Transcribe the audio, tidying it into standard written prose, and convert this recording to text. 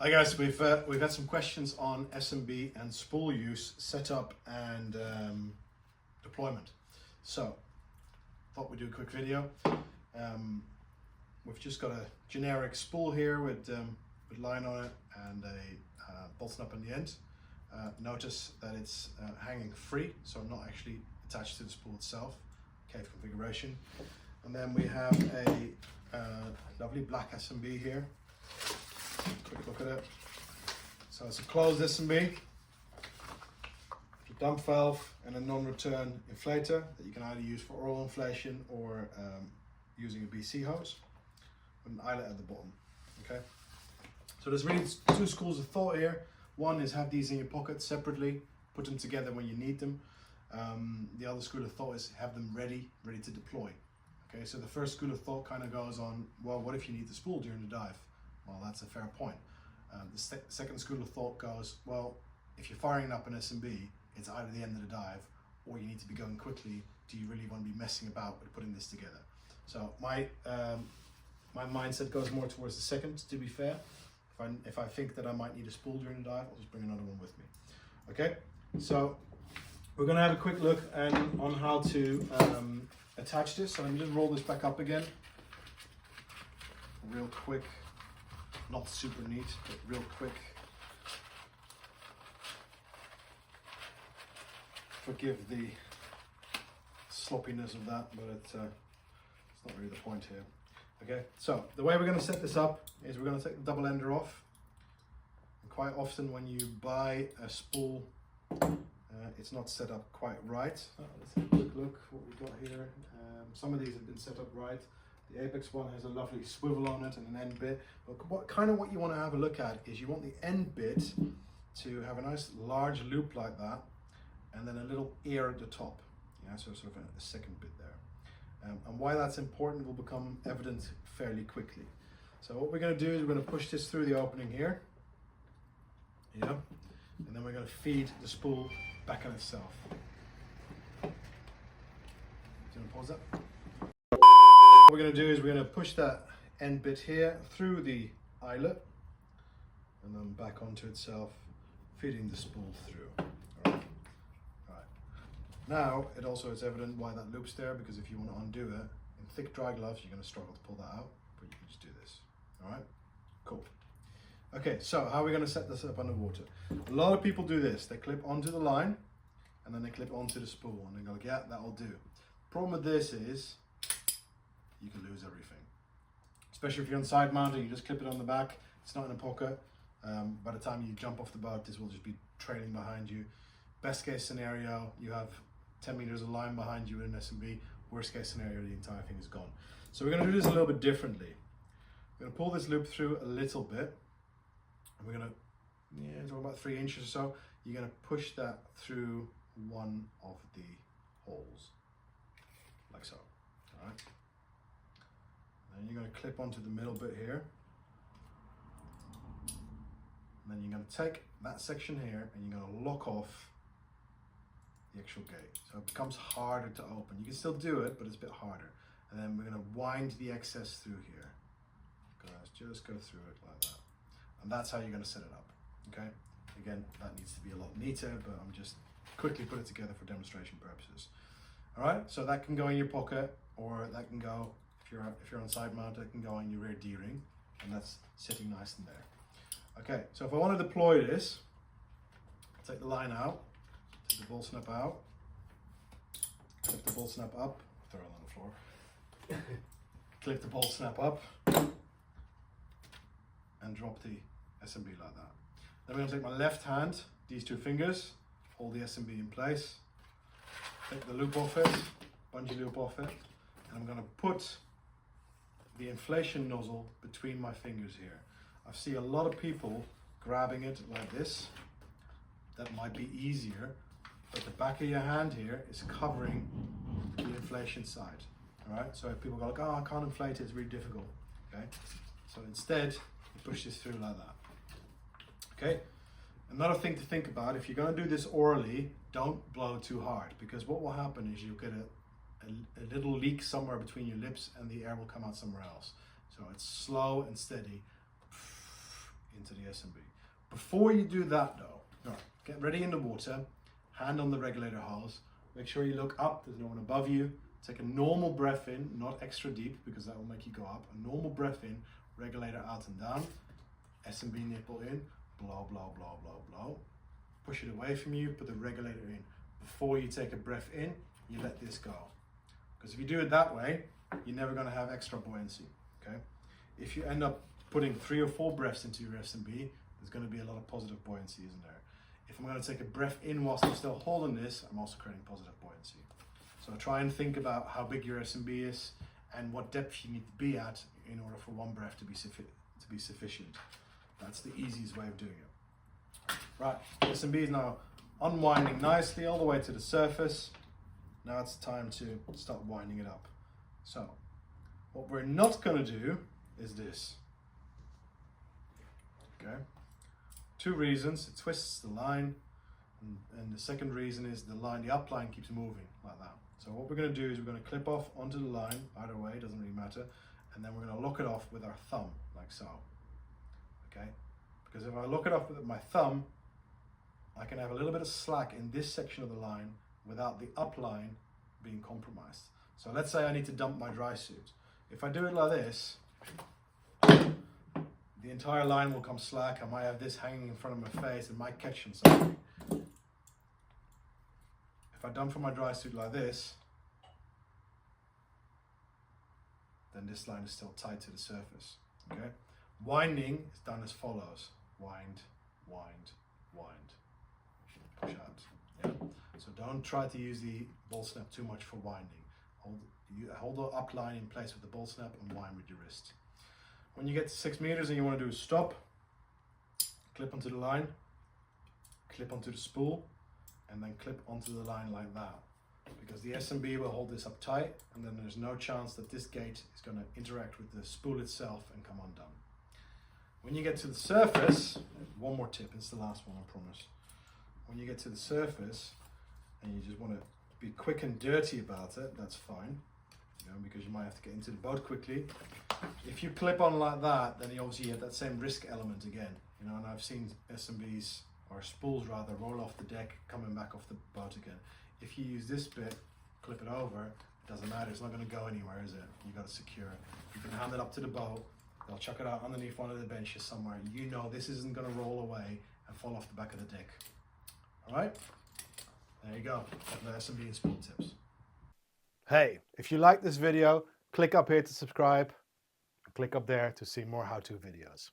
Hi guys, we've had some questions on SMB and spool use, setup and deployment. So, thought we'd do a quick video. We've just got a generic spool here with line on it and a bolt snap on the end. Notice that it's hanging free, so not actually attached to the spool itself. Cave configuration. And then we have a lovely black SMB here. Quick look at it. So it's a closed SMB, a dump valve and a non-return inflator that you can either use for oral inflation or using a BC hose with an eyelet at the bottom. Okay. So there's really two schools of thought here. One is have these in your pocket separately, put them together when you need them. The other school of thought is have them ready to deploy. Okay, so the first school of thought kind of goes on, well, what if you need the spool during the dive? Well, that's a fair point. The second school of thought goes, well, if you're firing up an SMB, it's either the end of the dive or you need to be going quickly. Do you really want to be messing about with putting this together? So my mindset goes more towards the second, to be fair. If I think that I might need a spool during the dive, I'll just bring another one with me. Okay, so we're going to have a quick look on how to attach this. So let me just roll this back up again. Real quick. Not super neat, but real quick. Forgive the sloppiness of that, but it's not really the point here. Okay, so the way we're going to set this up is we're going to take the double ender off. And quite often when you buy a spool, it's not set up quite right. Let's have a quick look what we've got here. Some of these have been set up right. The Apex one has a lovely swivel on it and an end bit. But what you want to have a look at is you want the end bit to have a nice large loop like that, and then a little ear at the top. Yeah, so sort of a second bit there. And why that's important will become evident fairly quickly. So what we're going to do is we're going to push this through the opening here. Yeah, and then we're going to feed the spool back on itself. Do you want to pause that? What we're going to do is we're going to push that end bit here through the eyelet and then back onto itself, feeding the spool through. All right. Now it's evident why that loop's there, because if you want to undo it in thick dry gloves, you're going to struggle to pull that out, but you can just do this. All right, cool. Okay, so how are we going to set this up underwater? A lot of people do this. They clip onto the line and then they clip onto the spool and they go, yeah, that'll do. Problem with this is you can lose everything, especially if you're on side mounting. You just clip it on the back, it's not in a pocket. By the time you jump off the boat, this will just be trailing behind you. Best case scenario, you have 10 meters of line behind you in an SMB. Worst case scenario, the entire thing is gone. So we're going to do this a little bit differently. We're going to pull this loop through a little bit. And we're going to, it's about 3 inches or so. You're going to push that through one of the holes, like so. All right. And you're going to clip onto the middle bit here. And then you're going to take that section here and you're going to lock off the actual gate. So it becomes harder to open. You can still do it, but it's a bit harder. And then we're going to wind the excess through here. Guys, just go through it like that. And that's how you're going to set it up. Okay. Again, that needs to be a lot neater, but I'm just quickly put it together for demonstration purposes. All right. So that can go in your pocket, or that can go, if you're on side mount, it can go on your rear D-ring, and that's sitting nice in there. Okay, so if I want to deploy this, take the line out, take the bolt snap out, clip the bolt snap up, throw it on the floor, clip the bolt snap up, and drop the SMB like that. Then I'm going to take my left hand, these two fingers, hold the SMB in place, take the loop off it, bungee loop off it, and I'm going to put the inflation nozzle between my fingers here. I see a lot of people grabbing it like this. That might be easier, but the back of your hand here is covering the inflation side. All right, so if people go like, oh, I can't inflate it, it's really difficult. Okay, so instead, you push this through like that. Okay, another thing to think about, if you're going to do this orally, don't blow too hard, because what will happen is you'll get a little leak somewhere between your lips and the air will come out somewhere else. So it's slow and steady into the SMB. Before you do that though, get ready in the water, hand on the regulator hose, make sure you look up, there's no one above you, take a normal breath in, not extra deep because that will make you go up, a normal breath in, regulator out and down, SMB nipple in, blow, blow, blow, blow, blow, push it away from you, put the regulator in. Before you take a breath in, you let this go. Because if you do it that way, you're never going to have extra buoyancy, okay? If you end up putting 3 or 4 breaths into your SMB, there's going to be a lot of positive buoyancy, isn't there? If I'm going to take a breath in whilst I'm still holding this, I'm also creating positive buoyancy. So try and think about how big your SMB is and what depth you need to be at in order for one breath to be sufficient. That's the easiest way of doing it. Right, SMB is now unwinding nicely all the way to the surface. Now it's time to start winding it up. So what we're not going to do is this. Okay, 2 reasons. It twists the line, and the second reason is the up line keeps moving like that. So what we're going to do is we're going to clip off onto the line, either way, it doesn't really matter, and then we're going to lock it off with our thumb, like so. Okay, because if I lock it off with my thumb, I can have a little bit of slack in this section of the line without the up line being compromised. So let's say I need to dump my dry suit. If I do it like this, the entire line will come slack. I might have this hanging in front of my face and might catch on something. If I dump from my dry suit like this, then this line is still tight to the surface. Okay? Winding is done as follows. Wind, wind, wind. Push out. Yeah? So don't try to use the ball snap too much for winding. Hold the up line in place with the ball snap and wind with your wrist. When you get to 6 meters and you want to do a stop, clip onto the line, clip onto the spool, and then clip onto the line like that. Because the SMB will hold this up tight, and then there's no chance that this gate is going to interact with the spool itself and come undone. When you get to the surface, one more tip, it's the last one, I promise. When you get to the surface and you just want to be quick and dirty about it, that's fine, you know, because you might have to get into the boat quickly. If you clip on like that, then you obviously have that same risk element again, you know, and I've seen SMBs, or spools rather, roll off the deck, coming back off the boat again. If you use this bit, clip it over, it doesn't matter, it's not going to go anywhere, is it? You've got to secure it. You can hand it up to the boat, they'll chuck it out underneath one of the benches somewhere. You know this isn't going to roll away and fall off the back of the deck. Alright? There you go, the SMB and spool tips. Hey, if you like this video, click up here to subscribe, and click up there to see more how-to videos.